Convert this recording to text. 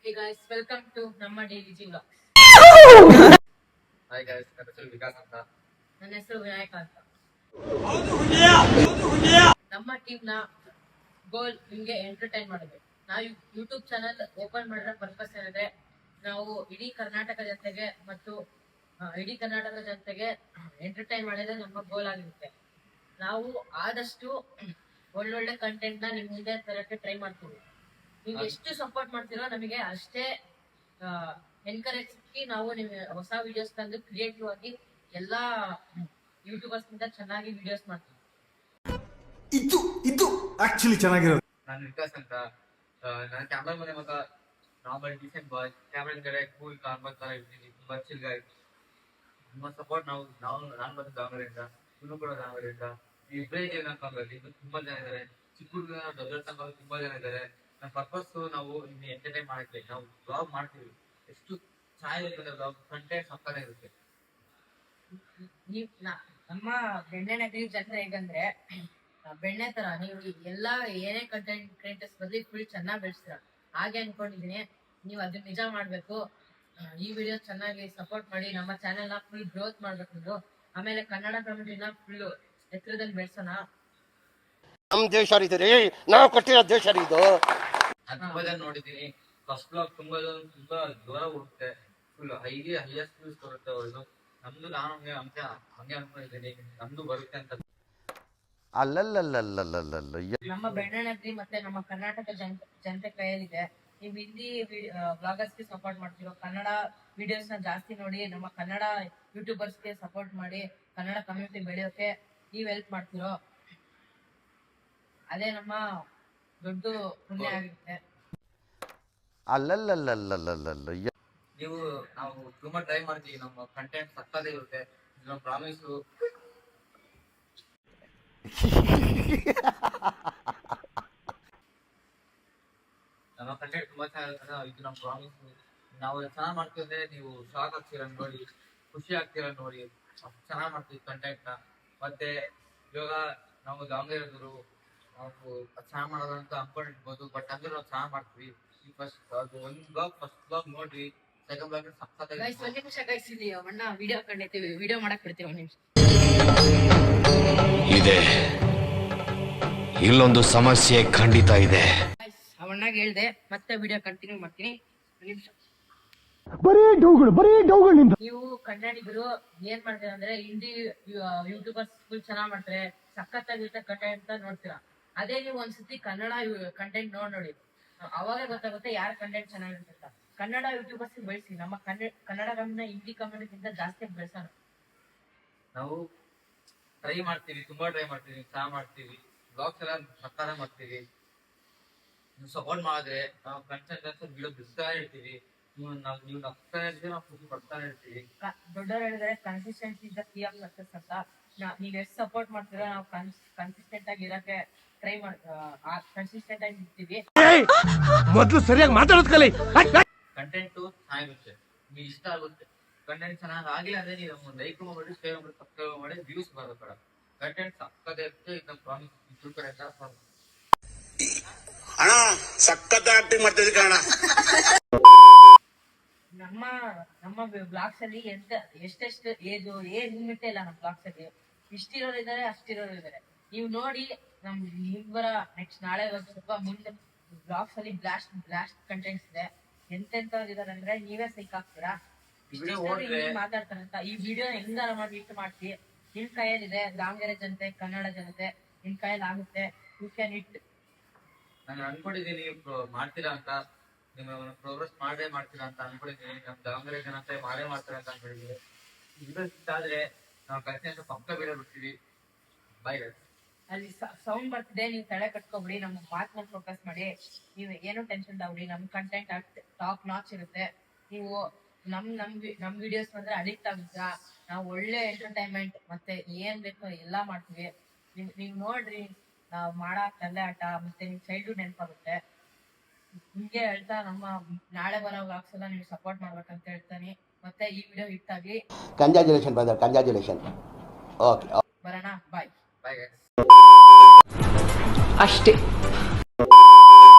Hey guys, welcome to ನಮ್ಮ DVG Vlogs. Hi guys, ನನ್ನ ಹೆಸರು ವಿಕಾಸ್ ಅಂತ. ನನ್ನ ಹೆಸರು ವಿನಾಯಕ ಅಂತ. ನಮ್ಮ ಟೀಮ್ ನ ಗೋಲ್ ನಿಮ್ಗೆ ಎಂಟರ್ಟೈನ್ ಮಾಡೋದು. ನಾವು ಯೂಟ್ಯೂಬ್ ಚಾನಲ್ ಓಪನ್ ಮಾಡಿರೋ ಪರ್ಪಸ್ ಏನಂದ್ರೆ ನಾವು ಇಡೀ ಕರ್ನಾಟಕ ಜನತೆಗೆ ಮತ್ತು ಇಡೀ ಕರ್ನಾಟಕ ಜನತೆಗೆ ಎಂಟರ್ಟೈನ್ ಮಾಡೋದೇ ನಮ್ಮ ಗೋಲ್ ಆಗಿರುತ್ತೆ. ನಾವು ಆದಷ್ಟು ಒಳ್ಳೊಳ್ಳೆ ಕಂಟೆಂಟ್ ನ ನಿಮ್ ಮುಂದೆ ತರಕ್ಕೆ ಟ್ರೈ ಮಾಡ್ತೀವಿ. ನೀವು ಎಷ್ಟು ಸಪೋರ್ಟ್ ಮಾಡ್ತೀರೋ ನಮಗೆ ಅಷ್ಟೇ ಎನ್ಕರೇಜ್ ಸಿಕ್ಕಿ ನಾವು ನಿಮ್ಗೆ ಹೊಸ ವಿಡಿಯೋಸ್ ತಂದು ಕ್ರಿಯೇಟಿವ್ ಆಗಿ ಎಲ್ಲಾ ಯೂಟ್ಯೂಬರ್ಸ್ ಗಿಂತ ಚೆನ್ನಾಗಿ ವಿಡಿಯೋಸ್ ಮಾಡ್ತೀವಿ. ಇದು ಆಕ್ಚುಲಿ ಚೆನ್ನಾಗಿರೋದು. ನಾನು ವಿಕಾಸ್ ಅಂತ. ನಾನು ಕ್ಯಾಮ್ರಾ ಮನೆ ಮಗ, ನಾರ್ಮಲ್ ಡಿಸೆಂಟ್ ಬಾಯ್, ಕ್ಯಾಮ್ರಾ ಕಡೆ ಕೂಲ್ ನಾರ್ಮಲ್ ತರ ಇರ್ತೀನಿ, ತುಂಬಾ ಚಿಲ್ ಗಾಯ್. ನಿಮ್ಮ ಸಪೋರ್ಟ್ ನಾನು ಬಂದು ದಾವಣಗೆರೆಯಿಂದ, ಇನ್ನು ಕೂಡ ದಾವಣಗೆರೆಯಿಂದ ಇಬ್ಬರೇ ಜನ ಕಾಂಗ್ರೆಸ್ ತುಂಬಾ ಜನ ಇದ್ದಾರೆ. ಚಿಕ್ಕ ಹುಡುಗ ದೊಡ್ಡ ತನಕ ತುಂಬಾ ಜನ ಇದ್ದಾರೆ. ನಮ್ಮ ಪರ್ಪಸ್ ನಾವು ನಿಮ್ಗೆ ಎಂಟರ್ಟೈನ್ ಮಾಡಕ್ಕೆ ನಾವು ಬ್ಲಾಗ್ ಮಾಡ್ತೀವಿ. ಎಷ್ಟು ಚೆನ್ನಾಗಿರುತ್ತೆ ಬ್ಲಾಗ್, ಕಂಟೆಂಟ್ ಸಕ್ಕತ್ತಾಗಿ ಇರುತ್ತೆ. ನಮ್ಮ ಬೆಣ್ಣೆ ನಗರಿ ಜನತೆ ಹೇಗಂದ್ರೆ ಬೆಣ್ಣೆ ತರ ನೀವು ಎಲ್ಲಾ ಏನೇ ಕಂಟೆಂಟ್ ಕ್ರಿಯೇಟರ್ಸ್ ಬದಲಿ ಫುಲ್ ಚೆನ್ನಾಗಿ ಬೆಳೆಸ್ತೀರ. ಹಾಗೆ ಅನ್ಕೊಂಡಿದೀನಿ, ನೀವು ಅದನ್ನ ನಿಜ ಮಾಡ್ಬೇಕು. ಈ ವಿಡಿಯೋ ಚೆನ್ನಾಗಿ ಸಪೋರ್ಟ್ ಮಾಡಿ ನಮ್ಮ ಚಾನೆಲ್ ನ ಫುಲ್ ಗ್ರೋತ್ ಮಾಡ್ಬೇಕು ನೀವು. ಆಮೇಲೆ ಕನ್ನಡ ಕಮ್ಯುನಿಟಿನ ಫುಲ್ ಎತ್ತರದಲ್ಲಿ ಬೆಳೆಸೋಣ. ನಮ್ ದೇಶ ರೀ, ನಾವು ಕಟ್ಟಿರೋ ದೇಶ ಇದು. ನಾನು ತುಂಬಾ ಜನ ನೋಡಿದ್ದೀನಿ. ಫಸ್ಟ್ ಬ್ಲಾಗ್ ತುಂಬಾ ದೂರ ಹೋಗುತ್ತೆ, ಫುಲ್ ಹೈಯೆಸ್ಟ್ ವ್ಯೂಸ್ ಬರುತ್ತೆ ಅವ್ರದ್ದು. ನಮ್ದು ನಾನು ಹಂಗೆ ಅನ್ಕೊಂಡಿದ್ದೀನಿ, ನಮ್ದು ಬರುತ್ತೆ ಅಂತ. ಅಲ್ಲಲ್ಲಲ್ಲಲ್ಲಲ್ಲಲ್ಲ ನಮ್ಮ ಬೆಣ್ಣೆ ನಗರಿ ಮತ್ತೆ ನಮ್ಮ ಕರ್ನಾಟಕ ಜನತೆ ಕೈಯಲ್ಲಿದೆ. ನೀವು ಹಿಂದಿ ಬ್ಲಾಗರ್ಸ್ಗೆ ಸಪೋರ್ಟ್ ಮಾಡ್ತಿರೋ, ಕನ್ನಡ ವಿಡಿಯೋಸ್ ನ ಜಾಸ್ತಿ ನೋಡಿ ನಮ್ಮ ಕನ್ನಡ ಯೂಟ್ಯೂಬರ್ಸ್ಗೆ ಸಪೋರ್ಟ್ ಮಾಡಿ ಕನ್ನಡ ಕಮ್ಯುನಿಟಿ ಬೆಳೆಯೋಕೆ ನೀವ್ ಹೆಲ್ಪ್ ಮಾಡ್ತಿರೋ, ಅದೇ ನಮ್ಮ ದೊಡ್ಡ ಪುಣ್ಯ ಆಗಿರುತ್ತೆ. ಅಲ್ಲಲ್ಲಲ್ಲಲ್ಲಲ್ಲಲ್ಲ ನಾವು ತುಂಬಾ ಟ್ರೈ ಮಾಡ್ತೀವಿ. ನಮ್ಮ ಕಂಟೆಂಟ್ ಸಕ್ಕದೇ ಇರುತ್ತೆ, ನಮ್ಮ ಪ್ರಾಮಿಸು. ನಮ್ಮ ಕಂಟೆಂಟ್ ತುಂಬಾ ಚೆನ್ನಾಗಿರುತ್ತೆ, ಇದು ನಮ್ಮ ಪ್ರಾಮಿಸ್. ನಾವು ಚೆನ್ನಾಗಿ ಮಾಡ್ತೀವಿ ಅಂದ್ರೆ ನೀವು ಶಾಕ್ ಆಗ್ತೀರ ನೋಡಿ, ಖುಷಿ ಆಗ್ತೀರ ನೋಡಿ. ಚೆನ್ನಾಗಿ ಮಾಡ್ತೀವಿ ಕಂಟೆಂಟ್ ನ. ಮತ್ತೆ ಇವಾಗ ನಾವು ದಾವಣಗೆರೆದವರು, ನಾವು ಚೆನ್ನಾಗಿ ಮಾಡೋದು ಅಂತ ಅನ್ಕೊಂಡಿರ್ಬೋದು, ಬಟ್ ಅಂದ್ರೆ ನಾವು ಚೆನ್ನಾಗಿ ಮಾಡ್ತೀವಿ. ಫಸ್ಟ್ ಬ್ಲಾಗ್ ನೋಡ್ರಿ, ಸೆಕೆಂಡ್ ಬ್ಲಾಗ್ ಸಕ್ಕತ್ತಾಗಿ. ಒಂದ್ ನಿಮಿಷ ಗೈಸ್, ಇಲ್ಲಿ ಅಣ್ಣ ವಿಡಿಯೋ ಕಂಡಿರ್ತೀವಿ, ವಿಡಿಯೋ ಮಾಡಕ್ ಬಿಡ್ತೀವಿ. ಒಂದ್ ನಿಮಿಷ ಇದೆ, ಇಲ್ಲೊಂದು ಸಮಸ್ಯೆ ಖಂಡಿತ ಇದೆ. ಅವಣ್ಣಾಗ ಹೇಳ್ದೆ, ಮತ್ತೆ ವಿಡಿಯೋ ಕಂಟಿನ್ಯೂ ಮಾಡ್ತೀನಿ. ನಿಮಿಷ ನೀವು ಕನ್ನಡಿಗರು ಏನ್ ಮಾಡ್ತೀರಾ ಅಂದ್ರೆ ಹಿಂದಿ ಯೂಟ್ಯೂಬರ್ಸ್ ಫುಲ್ ಚೆನ್ನಾಗ್ ಮಾಡ್ತಾರೆ, ಸಖತ್ತಾಗಿರುತ್ತೆ ಕಂಟೆಂಟ್ ಅಂತ ನೋಡ್ತೀರಾ. ಅದೇ ನೀವು ಒಂದ್ಸತಿ ಕನ್ನಡ ಕಂಟೆಂಟ್ ನೋಡಿ, ಅವಾಗ ಗೊತ್ತಾಗುತ್ತೆ ಯಾರ ಕಂಟೆಂಟ್ ಚೆನ್ನಾಗಿರುತ್ತೆ ಅಂತ. ಕನ್ನಡ ಯೂಟ್ಯೂಬರ್ಸ್ ಬೆಳೆಸಿ, ನಮ್ಮ ಕನ್ನಡ ಹಿಂದಿ ಕಮ್ಯುನಿಟಿಗಿಂತ ಜಾಸ್ತಿ ಬೆಳೆಸೋಣ. ನಾವು ಟ್ರೈ ಮಾಡ್ತೀವಿ, ತುಂಬಾ ಟ್ರೈ ಮಾಡ್ತೀವಿ, ಚೆನ್ನಾಗಿ ಮಾಡ್ತೀವಿ. ಬ್ಲಾಗ್ಸ್ ಎಲ್ಲ ಸಕ್ಕಾರ ಮಾಡ್ತೀವಿ. ನೀವು ಸಪೋರ್ಟ್ ಮಾಡಿದ್ರೆ ನಾವು ಕಂಟೆಂಟ್ ವಿಡಿಯೋ ಬಿಡ್ತಾ ಇರ್ತೀವಿ. ನೀವು ನಗ್ತಾ ಇರ್ತೀವಿ, ನಾವು ಖುಷಿ ಪಡ್ತಾ ಇರ್ತೀವಿ. ದೊಡ್ಡವ್ರು ಹೇಳಿದ್ರೆ consistency is the key of success ಅಂತ. ನೀವ್ ಎಷ್ಟು ಸಪೋರ್ಟ್ ಮಾಡ್ತೀರೋ ನಾವು ಕನ್ಸಿಸ್ಟೆಂಟ್ ಆಗಿ ಇರಕ್ಕೆ ಟ್ರೈ ಕನ್ಸಿಸ್ಟೆಂಟ್ ಆಗಿ ಇರ್ತೀವಿ. ಮೊದ್ಲು ಸರಿಯಾಗಿ ಮಾತಾಡೋದ್ ಕಲಿ. ಕಂಟೆಂಟ್ ಚೆನ್ನಾಗಿರುತ್ತೆ, ನಿಮ್ಗೆ ಇಷ್ಟ ಆಗುತ್ತೆ. ಕಂಟೆಂಟ್ ಚೆನ್ನಾಗಿ ಆಗಿಲ್ಲ ಅಂದ್ರೆ ನೀವು ಲೈಕ್ ಮಾಡಿ, ಶೇರ್ ಮಾಡಿ, ಸಬ್ಸ್ಕ್ರೈಬ್ ಮಾಡಿ, ವ್ಯೂಸ್ ಬರೋ ಕಡ ಕಂಟೆಂಟ್ ಸಕ್ಕದೇ ಇರುತ್ತೆ. ಇದು ಪ್ರಾಮಿಸ್. ಅಣ್ಣ ಸಕ್ಕತ್ತ ಆಕ್ಟಿಂಗ್ ಮಾಡ್ತಿದ್ದೆ ಕಣ. ನಮ್ಮ ಬ್ಲಾಗ್ಸ್ ಅಲ್ಲಿ ಎಷ್ಟೆಷ್ಟು ಏಜ್ ಲಿಮಿಟ್ ಇಲ್ಲ. ನಮ್ಮ ಬ್ಲಾಗ್ಸ್ ಅಲ್ಲಿ ಇಷ್ಟಿರೋರು ಇದಾರೆ, ಅಷ್ಟಿರೋರು ಇದಾರೆ. ನೀವು ನೋಡಿ, ಬರ ನೆಕ್ಸ್ಟ್ ನಾಳೆ ಸ್ವಲ್ಪ ಮುಂದೆ ಬ್ಲಾಗ್ಸ್ ಅಲ್ಲಿ ಬ್ಲಾಸ್ಟ್ ಕಂಟೆಂಟ್ಸ್ ಇದೆ. ಎಂತೆಂತವ್ರು ಇದಾರೆ ಅಂದ್ರೆ ನೀವೇ ಸೈಕ್ ಆಗ್ತೀರಾ. ಮಾತಾಡ್ತಾರಂತ ಈ ವಿಡಿಯೋ ಹೆಂಗಾರ ಮಾಡಿ ಇಟ್ಟು ಮಾಡ್ತೀವಿ. ನಿಮ್ ಕೈಯಲ್ಲಿದೆ, ದಾವಣಗೆರೆ ಜನತೆ, ಕನ್ನಡ ಜನತೆ, ನಿಮ್ ಕೈಯಲ್ಲಿ ಆಗುತ್ತೆ. You can it. ನಾನು ಅನ್ಕೊಂಡಿದ್ದೀನಿ ಮಾಡ್ತೀರಾ ಅಂತ, ನಿಮ್ಮ ಪ್ರೋಗ್ರೆಸ್ ಮಾಡೇ ಮಾಡ್ತೀರಾ ಅಂತ ಅನ್ಕೊಂಡಿದ್ದೀನಿ. ನಮ್ ದಾವಣಗೆರೆ ಜನತೆ ಮಾಡೇ ಮಾಡ್ತಾರೆ ಅಂತ ಅನ್ಕೊಂಡಿದ್ದೀನಿ. ಇದು ಇಷ್ಟಾದ್ರೆ ನಾವು ಕಂಟೆಂಟ್ ಪಕ್ಕ ಬಿಡೋ ಬಿಡ್ತೀವಿ. Bye guys. ಅಲ್ಲಿ ಸೌಂಡ್ ಬರ್ತಿದೆ, ನೀವು ತಲೆ ಕಟ್ಕೊಬಿಡಿ, ನಮ್ಮ ಮಾತನ್ನ ಫೋಕಸ್ ಮಾಡಿ. ನೀವು ಏನು ಟೆನ್ಷನ್ ತಗೊಳ್ಳಿ, ನಮ್ ಕಂಟೆಂಟ್ ಟಾಪ್ ನಾಚ್ ಇರುತ್ತೆ. ನೀವು ನಮ್ ವಿಡಿಯೋಸ್ ಬಂದ್ರೆ ಅಡಿಕ್ಟ್ ಆಗುತ್ತಾ. ನಾವು ಒಳ್ಳೆ ಎಂಟರ್ಟೈನ್ಮೆಂಟ್ ಮತ್ತೆ ಏನ್ ಬೇಕೋ ಎಲ್ಲಾ ಮಾಡ್ತೀವಿ. ನೀವ್ ನೋಡ್ರಿ, ನಾವ್ ಮಾಡೋ ತಲೆ ಆಟ ಮತ್ತೆ ನಿಮ್ ಚೈಲ್ಡ್ಹುಡ್ ನೆನಪಾಗುತ್ತೆ. ನಿಮ್ಗೆ ಹೇಳ್ತಾ ನಮ್ಮ ನಾಳೆ ಬರೋ ವ್ಲಾಗ್ಸ್ ಎಲ್ಲ ನೀವು ಸಪೋರ್ಟ್ ಮಾಡ್ಬೇಕಂತ ಹೇಳ್ತಾನೆ. ಮತ್ತೆ ಈ ವಿಡಿಯೋ ಹಿಟ್ ಆಗಿ ಕಂಗ್ರಾಚುಲೇಷನ್ ಬ್ರದರ್, ಕಂಗ್ರಾಚುಲೇಷನ್. ಓಕೆ, ಬರೋಣ. Bye bye guys. ಅಷ್ಟೇ.